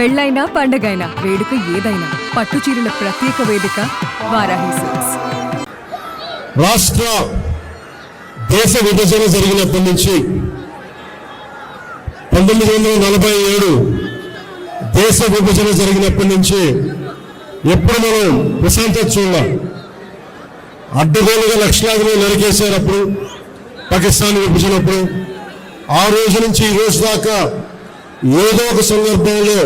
పెళ్ళైనా పండగైనా వేడుక ఏదైనా పట్టు చీరల ప్రత్యేక వేదిక వారాహి సిల్క్స్. రాష్ట్ర దేశ విభజన జరిగినప్పటి నుంచి 1947 దేశ విభజన జరిగినప్పటి నుంచి ఎప్పుడు మనం ప్రశాంతత చూడాలి. అడ్డగోలుగా లక్షలాదిని నరికేసేటప్పుడు పాకిస్తాన్ విభజనప్పుడు ఆ రోజు నుంచి ఈ రోజు దాకా ఏదో ఒక సందర్భంలో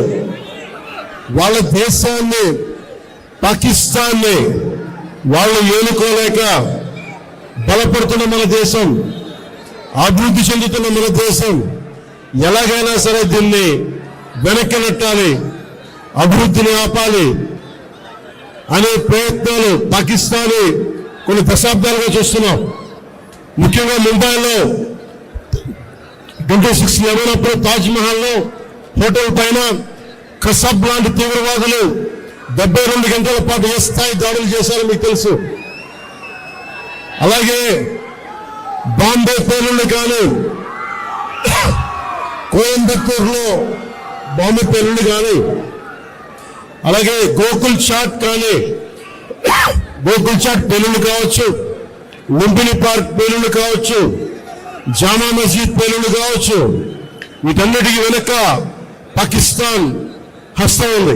వాళ్ళ దేశాన్ని పాకిస్తాన్ని వాళ్ళు ఏలుకోలేక బలపడుతున్న మన దేశం, అభివృద్ధి చెందుతున్న మన దేశం ఎలాగైనా సరే దీన్ని వెనక్కి నెట్టాలి, అభివృద్ధిని ఆపాలి అనే ప్రయత్నాలు పాకిస్తాన్ కొన్ని దశాబ్దాలుగా చూస్తున్నాం. ముఖ్యంగా ముంబైలో 26/11 అప్పుడు తాజ్మహల్లో హోటల్ పైన కసబ్ లాంటి తీవ్రవాదులు 72 గంటల పాటు ఏ స్థాయి దాడులు చేశారో మీకు తెలుసు. అలాగే బాంబే పేలుళ్ళు కానీ, కోయంబత్తూరులో బాంబే పేలుళ్ళు కానీ, అలాగే గోకుల్ చాట్ కానీ, గోకుల్ చాట్ పేలుళ్ళు కావచ్చు, లుంబిని పార్క్ పేలుళ్ళు కావచ్చు, జామా మస్జిద్ పేలుళ్ళు కావచ్చు, వీటన్నిటికీ వెనక పాకిస్తాన్ హస్తం ఉంది.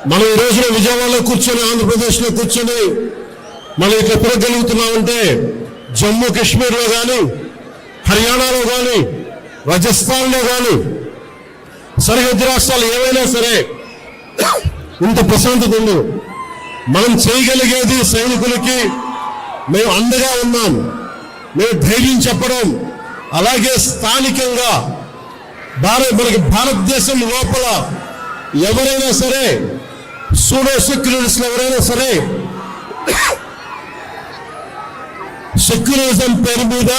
మనం ఈ రోజున విజయవాడలో కూర్చొని, ఆంధ్రప్రదేశ్లో కూర్చొని మనం ఇట్లా తిరగలుగుతున్నామంటే జమ్మూ కాశ్మీర్లో కానీ, హర్యానాలో కానీ, రాజస్థాన్లో కానీ, సరిహద్దు రాష్ట్రాలు ఏవైనా సరే ఇంత ప్రశాంతత ఉంది. మనం చేయగలిగేది సైనికులకి మేము అండగా ఉన్నాం, మేము ధైర్యం చెప్పడం, అలాగే స్థానికంగా మనకి భారతదేశం లోపల ఎవరైనా సరే సూడో సెక్యులరిస్టులు ఎవరైనా సరే సెక్యులరిజం పేరు మీద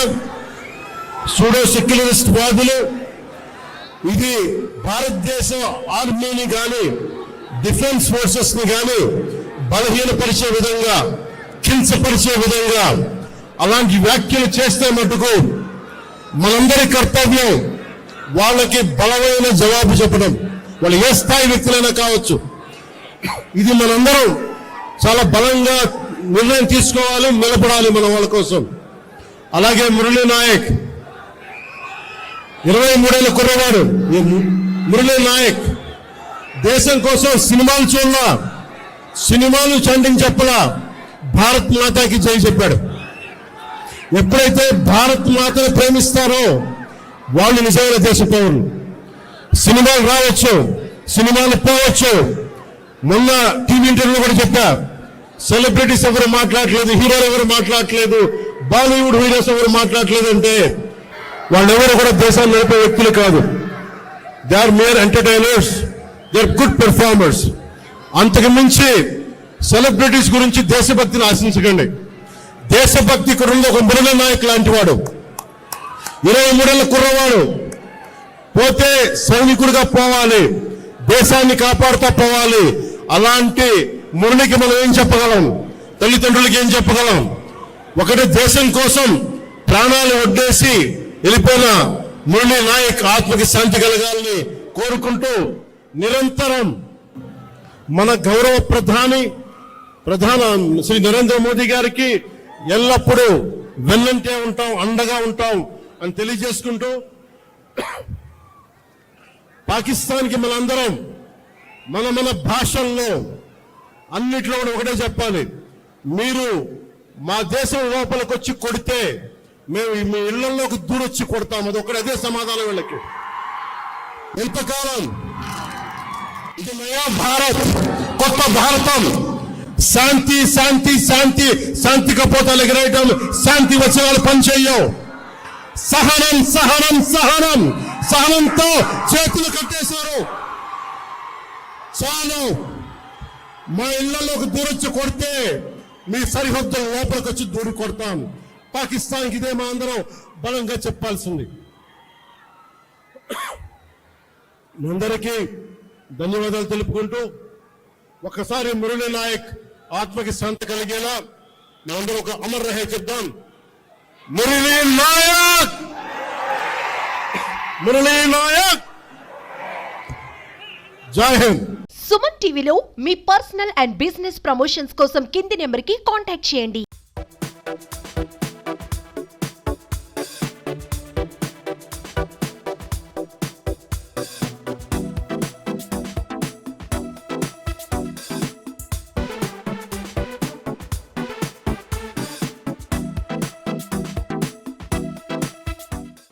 సూడో సెక్యులరిస్ట్ వాదులు ఇది భారతదేశ ఆర్మీని కానీ, డిఫెన్స్ ఫోర్సెస్ ని కానీ బలహీనపరిచే విధంగా, కించపరిచే విధంగా అలాంటి వ్యాఖ్యలు చేస్తే మటుకు మనందరి కర్తవ్యం వాళ్ళకి బలమైన జవాబు చెప్పడం. వాళ్ళు ఏ స్థాయి వ్యక్తులైనా కావచ్చు. ఇది మనందరం చాలా బలంగా నిర్ణయం తీసుకోవాలి, నిలబడాలి మన వాళ్ళ కోసం. అలాగే మురళీ నాయక్ 23 ఏళ్ల కుర్రవాడు. మురళీ నాయక్ దేశం కోసం సినిమాలు చూడలా, సినిమాలు చండిని చెప్పలా, భారత్ మాతాకి జై చెప్పాడు. ఎప్పుడైతే భారత్ మాతను ప్రేమిస్తారో వాళ్ళు నిజమైన దేశ పౌరులు. సినిమాలు రావచ్చు, సినిమాలు పోవచ్చు. మొన్న టీవీ ఇంటర్వ్యూలో కూడా చెప్పా, సెలబ్రిటీస్ ఎవరు మాట్లాడలేదు, హీరోలు ఎవరు మాట్లాడలేదు, బాలీవుడ్ హీరోస్ ఎవరు మాట్లాడలేదు అంటే వాళ్ళెవరు కూడా దేశాన్ని నడిపే వ్యక్తులు కాదు. They are mere entertainers, they are good performers. అంతకు మించి సెలబ్రిటీస్ గురించి దేశభక్తిని ఆశించకండి. దేశభక్తి కుర్రలో ఒక మురళీ నాయక్ లాంటి వాడు, 23 ఏళ్ల కుర్రవాడు పోతే సైనికుడిగా పోవాలి, దేశాన్ని కాపాడుతూ పోవాలి. అలాంటి మురళికి మనం ఏం చెప్పగలం? తల్లిదండ్రులకి ఏం చెప్పగలం? ఒకటి దేశం కోసం ప్రాణాలు ఒడ్డేసి వెళ్ళిపోయిన మురళీ నాయక్ ఆత్మకి శాంతి కలగాలని కోరుకుంటూ నిరంతరం మన గౌరవ ప్రధాని శ్రీ నరేంద్ర మోదీ గారికి ఎల్లప్పుడూ వెన్నంటే ఉంటాం, అండగా ఉంటాం అని తెలియజేసుకుంటూ, పాకిస్తాన్కి మనందరం మన భాషల్లో అన్నిట్లో కూడా ఒకటే చెప్పాలి, మీరు మా దేశం లోపలికి వచ్చి కొడితే మేము మీ ఇళ్లలోకి దూరొచ్చి కొడతాం. అది ఒకటి, అదే సమాధానం వీళ్ళకి. ఎంతకాలం ఇది నయా భారత్, కొత్త భారతం, శాంతి శాంతి శాంతి, శాంతి కపోతాలు ఎగరేయటం, శాంతి వచనాలు పనిచేయవు. సహనం సహనం సహనం, సహనంతో చేతులు కట్టేశారు. చాలు, మా ఇళ్లలోకి దూరొచ్చి కొడితే మీ సరిహద్దుల లోపలికి వచ్చి దూరి కొడతాం. పాకిస్తాన్కి ఇదే మా అందరం బలంగా చెప్పాల్సింది. అందరికీ ధన్యవాదాలు తెలుపుకుంటూ ఒకసారి మురళీ నాయక్ ఆత్మకి శాంతి కలిగేలా మనందరం ఒక అమర్ రహే చెప్దాం. మురళీ నాయక్, మురళీ నాయక్ జై హింద్. సుమన్ టీవీలో మీ పర్సనల్ అండ్ బిజినెస్ ప్రమోషన్స్ కోసం కింది నెంబర్కి కాంటాక్ట్ చేయండి.